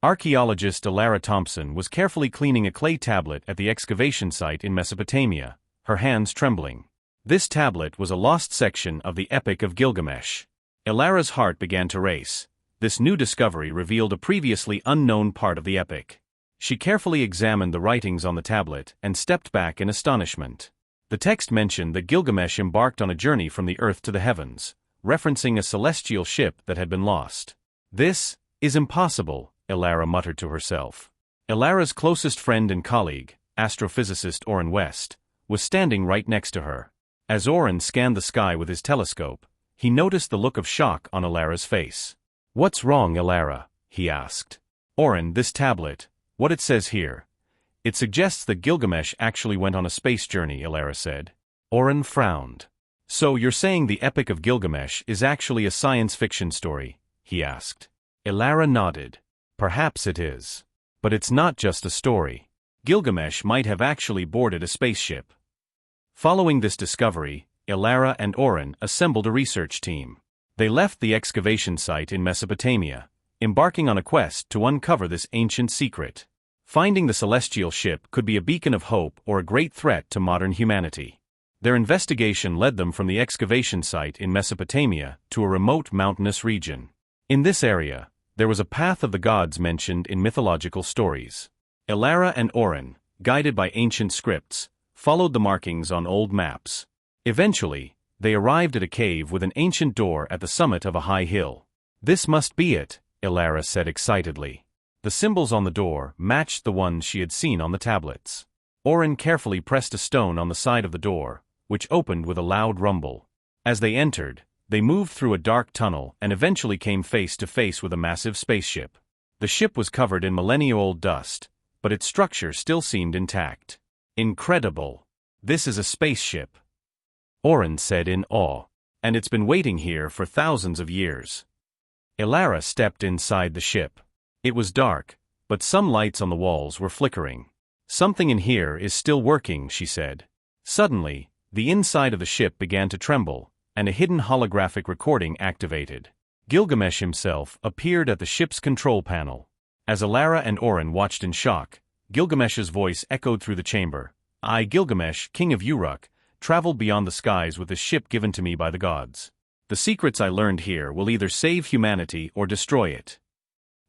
Archaeologist Elara Thompson was carefully cleaning a clay tablet at the excavation site in Mesopotamia, her hands trembling. This tablet was a lost section of the Epic of Gilgamesh. Elara's heart began to race. This new discovery revealed a previously unknown part of the epic. She carefully examined the writings on the tablet and stepped back in astonishment. The text mentioned that Gilgamesh embarked on a journey from the earth to the heavens, referencing a celestial ship that had been lost. "This is impossible," Elara muttered to herself. Elara's closest friend and colleague, astrophysicist Orrin West, was standing right next to her. As Orrin scanned the sky with his telescope, he noticed the look of shock on Elara's face. "What's wrong, Elara?" he asked. "Orrin, this tablet, what it says here. It suggests that Gilgamesh actually went on a space journey," Elara said. Orrin frowned. "So you're saying the Epic of Gilgamesh is actually a science fiction story?" he asked. Elara nodded. "Perhaps it is. But it's not just a story. Gilgamesh might have actually boarded a spaceship." Following this discovery, Elara and Orrin assembled a research team. They left the excavation site in Mesopotamia, embarking on a quest to uncover this ancient secret. Finding the celestial ship could be a beacon of hope or a great threat to modern humanity. Their investigation led them from the excavation site in Mesopotamia to a remote mountainous region. In this area, there was a path of the gods mentioned in mythological stories. Elara and Orrin, guided by ancient scripts, followed the markings on old maps. Eventually, they arrived at a cave with an ancient door at the summit of a high hill. "This must be it," Elara said excitedly. The symbols on the door matched the ones she had seen on the tablets. Orrin carefully pressed a stone on the side of the door, which opened with a loud rumble. As they entered, they moved through a dark tunnel and eventually came face to face with a massive spaceship. The ship was covered in millennia-old dust, but its structure still seemed intact. "Incredible! This is a spaceship," Orrin said in awe. "And it's been waiting here for thousands of years." Elara stepped inside the ship. It was dark, but some lights on the walls were flickering. "Something in here is still working," she said. Suddenly, the inside of the ship began to tremble, and a hidden holographic recording activated. Gilgamesh himself appeared at the ship's control panel. As Elara and Orrin watched in shock, Gilgamesh's voice echoed through the chamber. "I, Gilgamesh, king of Uruk, traveled beyond the skies with this ship given to me by the gods. The secrets I learned here will either save humanity or destroy it."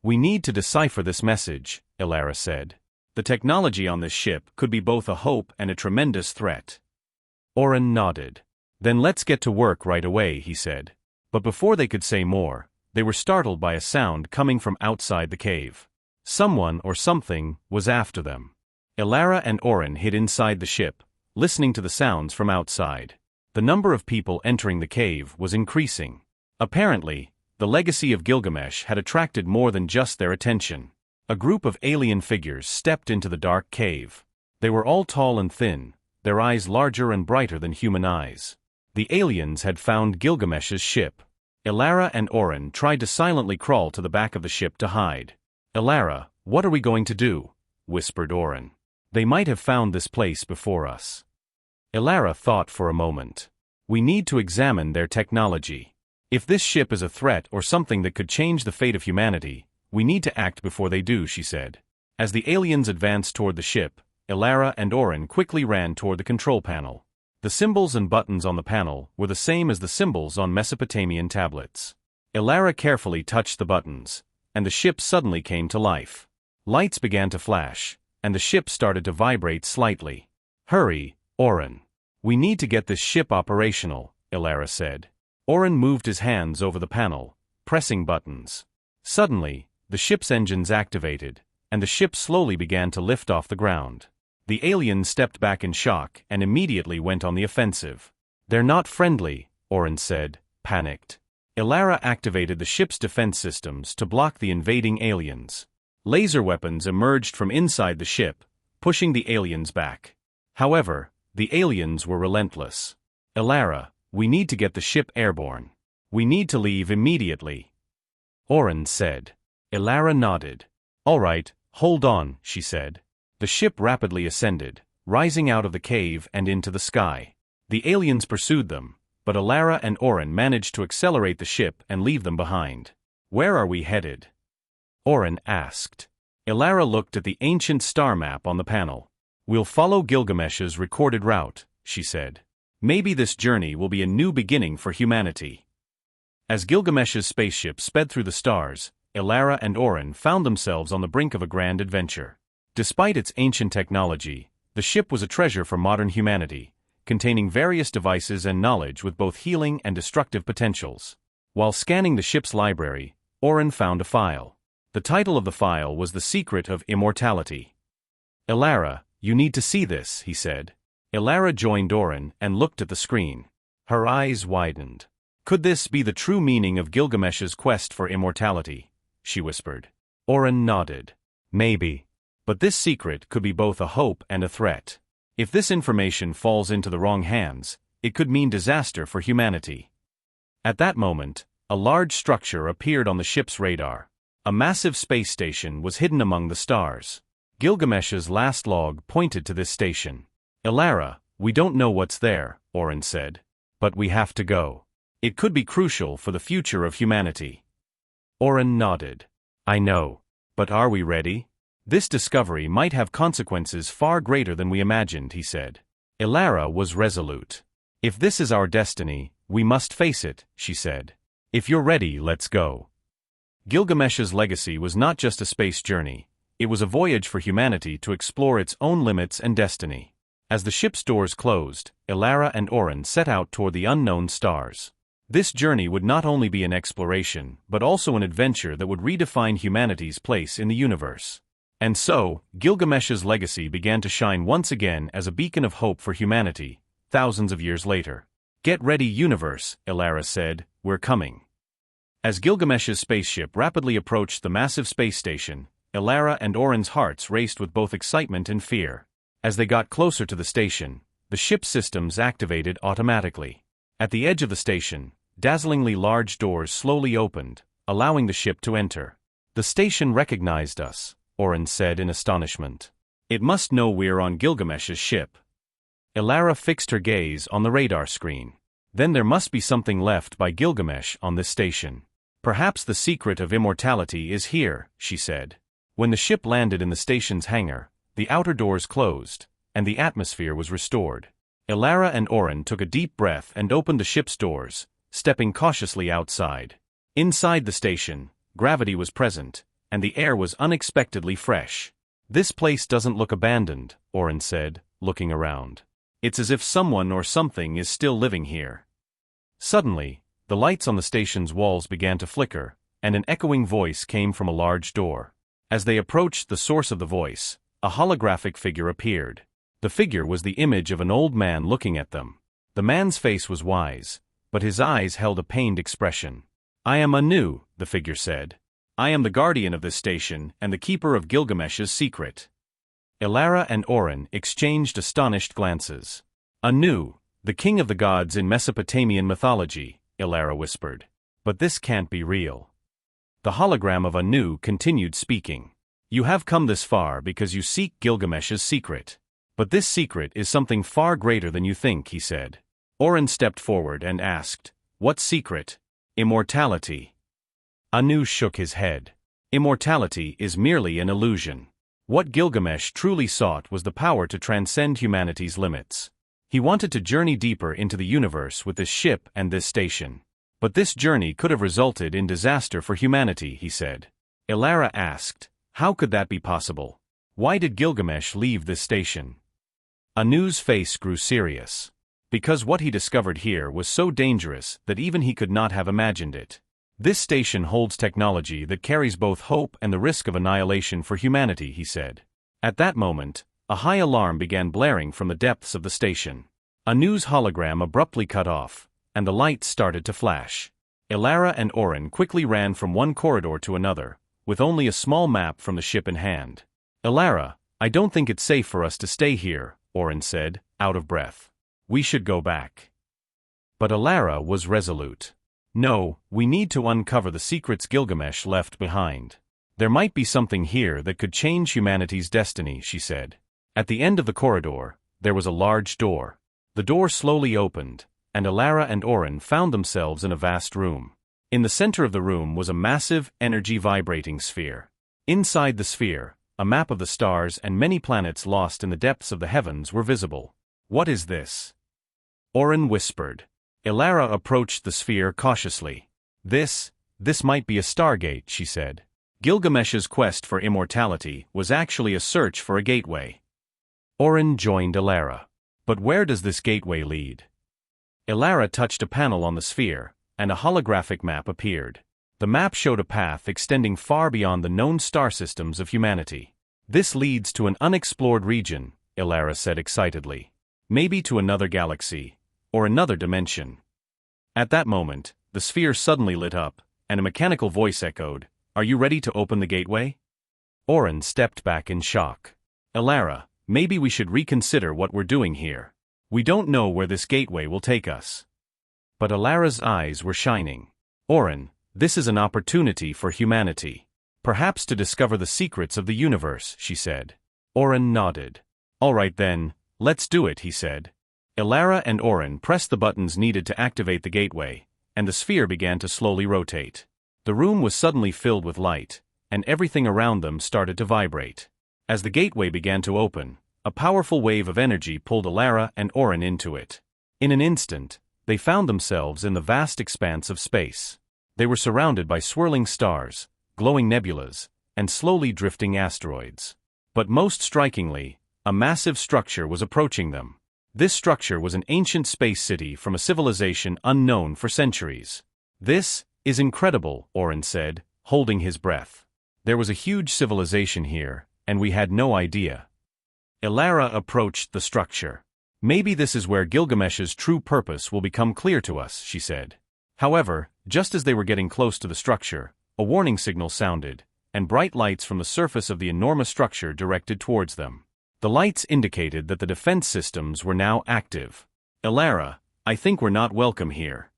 "We need to decipher this message," Elara said. "The technology on this ship could be both a hope and a tremendous threat." Orrin nodded. "Then let's get to work right away," he said. But before they could say more, they were startled by a sound coming from outside the cave. Someone or something was after them. Elara and Orrin hid inside the ship, listening to the sounds from outside. The number of people entering the cave was increasing. Apparently, the legacy of Gilgamesh had attracted more than just their attention. A group of alien figures stepped into the dark cave. They were all tall and thin, their eyes larger and brighter than human eyes. The aliens had found Gilgamesh's ship. Elara and Orrin tried to silently crawl to the back of the ship to hide. "Elara, what are we going to do?" whispered Orrin. "They might have found this place before us." Elara thought for a moment. "We need to examine their technology. If this ship is a threat or something that could change the fate of humanity, we need to act before they do," she said. As the aliens advanced toward the ship, Elara and Orrin quickly ran toward the control panel. The symbols and buttons on the panel were the same as the symbols on Mesopotamian tablets. Elara carefully touched the buttons, and the ship suddenly came to life. Lights began to flash, and the ship started to vibrate slightly. "Hurry, Orrin. We need to get this ship operational," Elara said. Orrin moved his hands over the panel, pressing buttons. Suddenly, the ship's engines activated, and the ship slowly began to lift off the ground. The aliens stepped back in shock and immediately went on the offensive. "They're not friendly," Orrin said, panicked. Elara activated the ship's defense systems to block the invading aliens. Laser weapons emerged from inside the ship, pushing the aliens back. However, the aliens were relentless. "Elara, we need to get the ship airborne. We need to leave immediately," Orrin said. Elara nodded. "All right, hold on," she said. The ship rapidly ascended, rising out of the cave and into the sky. The aliens pursued them, but Elara and Orrin managed to accelerate the ship and leave them behind. "Where are we headed?" Oren asked. Elara looked at the ancient star map on the panel. We'll follow Gilgamesh's recorded route, she said. Maybe this journey will be a new beginning for humanity. As Gilgamesh's spaceship sped through the stars, Elara and Oren found themselves on the brink of a grand adventure. Despite its ancient technology, the ship was a treasure for modern humanity, containing various devices and knowledge with both healing and destructive potentials. While scanning the ship's library, Oren found a file. The title of the file was The Secret of Immortality. Elara, you need to see this, he said. Elara joined Oren and looked at the screen. Her eyes widened. Could this be the true meaning of Gilgamesh's quest for immortality? She whispered. Oren nodded. Maybe. But this secret could be both a hope and a threat. If this information falls into the wrong hands, it could mean disaster for humanity. At that moment, a large structure appeared on the ship's radar. A massive space station was hidden among the stars. Gilgamesh's last log pointed to this station. Elara, we don't know what's there, Oren said. But we have to go. It could be crucial for the future of humanity. Oren nodded. I know. But are we ready? This discovery might have consequences far greater than we imagined, he said. Elara was resolute. If this is our destiny, we must face it, she said. If you're ready, let's go. Gilgamesh's legacy was not just a space journey, it was a voyage for humanity to explore its own limits and destiny. As the ship's doors closed, Elara and Oren set out toward the unknown stars. This journey would not only be an exploration, but also an adventure that would redefine humanity's place in the universe. And so, Gilgamesh's legacy began to shine once again as a beacon of hope for humanity, thousands of years later. Get ready, universe, Elara said, we're coming. As Gilgamesh's spaceship rapidly approached the massive space station, Elara and Oren's hearts raced with both excitement and fear. As they got closer to the station, the ship's systems activated automatically. At the edge of the station, dazzlingly large doors slowly opened, allowing the ship to enter. The station recognized us, Oren said in astonishment. It must know we're on Gilgamesh's ship. Elara fixed her gaze on the radar screen. Then there must be something left by Gilgamesh on this station. Perhaps the secret of immortality is here, she said. When the ship landed in the station's hangar, the outer doors closed, and the atmosphere was restored. Elara and Oren took a deep breath and opened the ship's doors, stepping cautiously outside. Inside the station, gravity was present, and the air was unexpectedly fresh. This place doesn't look abandoned, Oren said, looking around. It's as if someone or something is still living here. Suddenly, the lights on the station's walls began to flicker, and an echoing voice came from a large door. As they approached the source of the voice, a holographic figure appeared. The figure was the image of an old man looking at them. The man's face was wise, but his eyes held a pained expression. I am Anu, the figure said. I am the guardian of this station and the keeper of Gilgamesh's secret. Elara and Oren exchanged astonished glances. Anu, the king of the gods in Mesopotamian mythology, Elara whispered. But this can't be real. The hologram of Anu continued speaking. You have come this far because you seek Gilgamesh's secret. But this secret is something far greater than you think, he said. Oren stepped forward and asked, what secret? Immortality. Anu shook his head. Immortality is merely an illusion. What Gilgamesh truly sought was the power to transcend humanity's limits. He wanted to journey deeper into the universe with this ship and this station. But this journey could have resulted in disaster for humanity, he said. Elara asked, how could that be possible? Why did Gilgamesh leave this station? Anu's face grew serious. Because what he discovered here was so dangerous that even he could not have imagined it. This station holds technology that carries both hope and the risk of annihilation for humanity, he said. At that moment, a high alarm began blaring from the depths of the station. Anu's hologram abruptly cut off, and the lights started to flash. Elara and Oren quickly ran from one corridor to another, with only a small map from the ship in hand. Elara, I don't think it's safe for us to stay here, Oren said, out of breath. We should go back. But Elara was resolute. No, we need to uncover the secrets Gilgamesh left behind. There might be something here that could change humanity's destiny, she said. At the end of the corridor, there was a large door. The door slowly opened, and Elara and Oren found themselves in a vast room. In the center of the room was a massive, energy-vibrating sphere. Inside the sphere, a map of the stars and many planets lost in the depths of the heavens were visible. "What is this?" Oren whispered. Elara approached the sphere cautiously. This might be a stargate, she said. Gilgamesh's quest for immortality was actually a search for a gateway. Oren joined Elara. But where does this gateway lead? Elara touched a panel on the sphere, and a holographic map appeared. The map showed a path extending far beyond the known star systems of humanity. "This leads to an unexplored region," Elara said excitedly. "Maybe to another galaxy, or another dimension." At that moment, the sphere suddenly lit up, and a mechanical voice echoed, "Are you ready to open the gateway?" Oren stepped back in shock. "Elara, maybe we should reconsider what we're doing here. We don't know where this gateway will take us." But Elara's eyes were shining. "Oren, this is an opportunity for humanity. Perhaps to discover the secrets of the universe," she said. Oren nodded. "All right then, let's do it," he said. Elara and Oren pressed the buttons needed to activate the gateway, and the sphere began to slowly rotate. The room was suddenly filled with light, and everything around them started to vibrate. As the gateway began to open, a powerful wave of energy pulled Elara and Oren into it. In an instant, they found themselves in the vast expanse of space. They were surrounded by swirling stars, glowing nebulas, and slowly drifting asteroids. But most strikingly, a massive structure was approaching them. This structure was an ancient space city from a civilization unknown for centuries. "This is incredible," Oren said, holding his breath. "There was a huge civilization here, and we had no idea." Elara approached the structure. "Maybe this is where Gilgamesh's true purpose will become clear to us," she said. However, just as they were getting close to the structure, a warning signal sounded, and bright lights from the surface of the enormous structure directed towards them. The lights indicated that the defense systems were now active. "Elara, I think we're not welcome here,"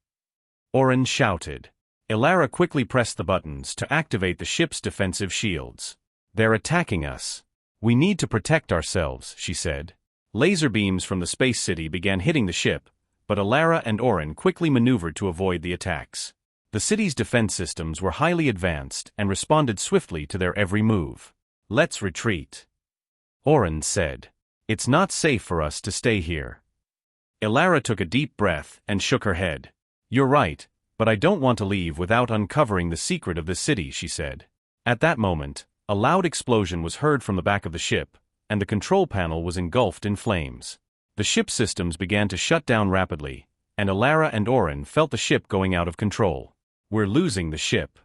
Oren shouted. Elara quickly pressed the buttons to activate the ship's defensive shields. "They're attacking us. We need to protect ourselves," she said. Laser beams from the space city began hitting the ship, but Elara and Oren quickly maneuvered to avoid the attacks. The city's defense systems were highly advanced and responded swiftly to their every move. "Let's retreat," Oren said. "It's not safe for us to stay here." Elara took a deep breath and shook her head. "You're right, but I don't want to leave without uncovering the secret of this city," she said. At that moment, a loud explosion was heard from the back of the ship, and the control panel was engulfed in flames. The ship's systems began to shut down rapidly, and Elara and Oren felt the ship going out of control. "We're losing the ship,"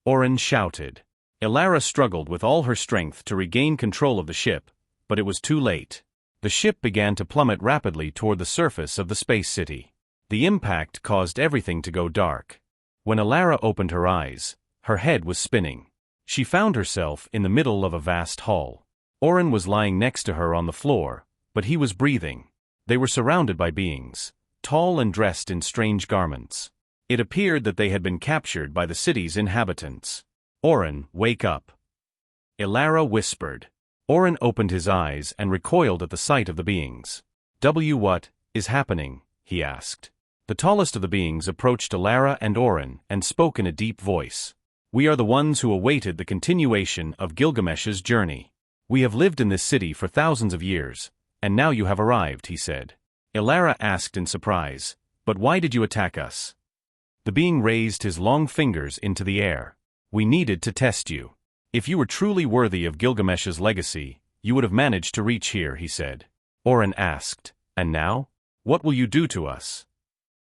Oren shouted. Elara struggled with all her strength to regain control of the ship, but it was too late. The ship began to plummet rapidly toward the surface of the space city. The impact caused everything to go dark. When Elara opened her eyes, her head was spinning. She found herself in the middle of a vast hall. Oren was lying next to her on the floor, but he was breathing. They were surrounded by beings, tall and dressed in strange garments. It appeared that they had been captured by the city's inhabitants. "Oren, wake up," Elara whispered. Oren opened his eyes and recoiled at the sight of the beings. What is happening?" he asked. The tallest of the beings approached Elara and Oren and spoke in a deep voice. "We are the ones who awaited the continuation of Gilgamesh's journey. We have lived in this city for thousands of years, and now you have arrived," he said. Elara asked in surprise, "But why did you attack us?" The being raised his long fingers into the air. "We needed to test you. If you were truly worthy of Gilgamesh's legacy, you would have managed to reach here," he said. Oren asked, "And now? What will you do to us?"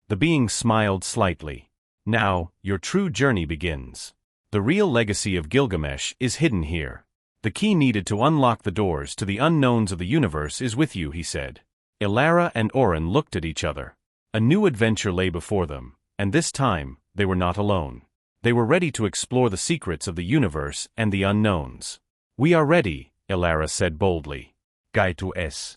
The being smiled slightly. "Now, your true journey begins. The real legacy of Gilgamesh is hidden here. The key needed to unlock the doors to the unknowns of the universe is with you," he said. Elara and Oren looked at each other. A new adventure lay before them, and this time, they were not alone. They were ready to explore the secrets of the universe and the unknowns. "We are ready," Elara said boldly. "Gaitu es."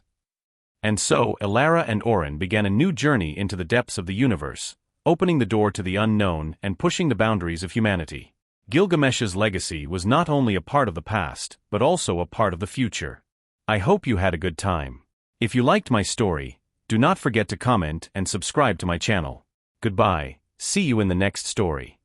And so Elara and Oren began a new journey into the depths of the universe, opening the door to the unknown and pushing the boundaries of humanity. Gilgamesh's legacy was not only a part of the past, but also a part of the future. I hope you had a good time. If you liked my story, do not forget to comment and subscribe to my channel. Goodbye, see you in the next story.